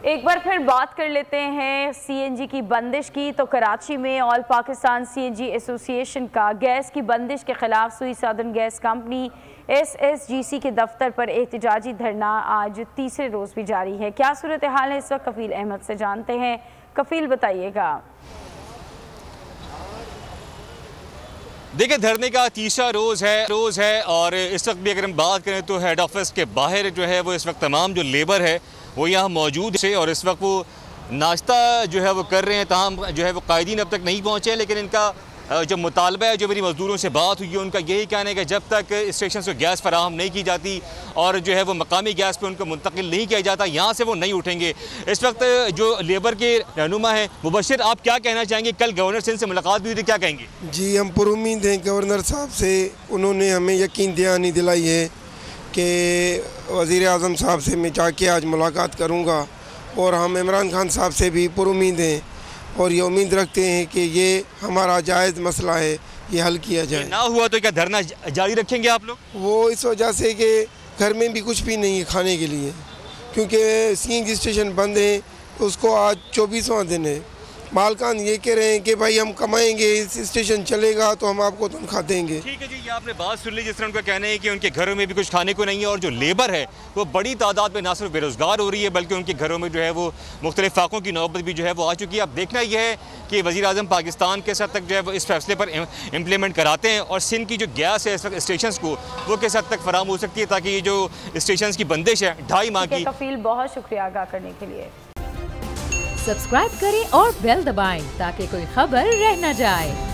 एक बार फिर बात कर लेते हैं सीएनजी की बंदिश की। तो कराची में ऑल पाकिस्तान सीएनजी एसोसिएशन का गैस की बंदिश के खिलाफ सुई सदर्न गैस कंपनी एसएसजीसी के दफ्तर पर एहतजाजी धरना आज तीसरे रोज भी जारी है। क्या सूरत हाल है इस वक्त, कफील अहमद से जानते हैं। कफील बताइएगा। देखिए, धरने का तीसरा रोज़ है और इस वक्त भी अगर हम बात करें तो हेड ऑफिस के बाहर जो है वो इस वक्त तमाम जो लेबर है वो यहाँ मौजूद है और इस वक्त वो नाश्ता जो है वो कर रहे हैं। तमाम जो है वो कायदीन अब तक नहीं पहुँचे हैं, लेकिन इनका जो मुतालबा है, जो मेरी मजदूरों से बात हुई है, उनका यही कहना है कि जब तक स्टेशन से गैस फराहम नहीं की जाती और जो है वो मकामी गैस पे उनको मुंतकिल नहीं किया जाता, यहाँ से वो नहीं उठेंगे। इस वक्त जो लेबर के रहनुमा हैं मुबशिर, आप क्या कहना चाहेंगे? कल गवर्नर सिंध से मुलाकात भी हुई थी, क्या कहेंगे? जी, हम पुरुम्मीद हैं गवर्नर साहब से। उन्होंने हमें यकीन दहानी दिलाई है कि वज़ीर आज़म साहब से मैं जाके आज मुलाकात करूँगा और हम इमरान खान साहब से भी पुरुम्मीद हैं और ये उम्मीद रखते हैं कि ये हमारा जायज़ मसला है, ये हल किया जाए। ना हुआ तो क्या धरना जारी रखेंगे आप लोग? वो इस वजह से कि घर में भी कुछ भी नहीं है खाने के लिए, क्योंकि सीएनजी स्टेशन बंद है। उसको आज 24वां दिन है। मालकान ये कह रहे हैं कि भाई हम कमाएंगे, इस स्टेशन चलेगा तो हम आपको तनख्वाह देंगे। ठीक है जी, ये आपने बात सुन ली। जिस तरह उनका कहना है कि उनके घरों में भी कुछ खाने को नहीं है और जो लेबर है वो बड़ी तादाद में ना सिर्फ बेरोज़गार हो रही है बल्कि उनके घरों में जो है वो मुख्तलिफ फाकों की नौबत भी जो है वो आ चुकी है। अब देखना यह है कि वज़ीर आज़म पाकिस्तान किस हद तक जो है वो इस फैसले पर इम्प्लीमेंट कराते हैं और सिंध की जो गैस है इस वक्त स्टेशन को वो किस हद तक फराहम हो सकती है, ताकि ये जो स्टेशन की बंदिश है 2.5 माह की। कफील, बहुत शुक्रिया आगाह करने के लिए। सब्सक्राइब करें और बेल दबाएं ताकि कोई खबर रह न जाए।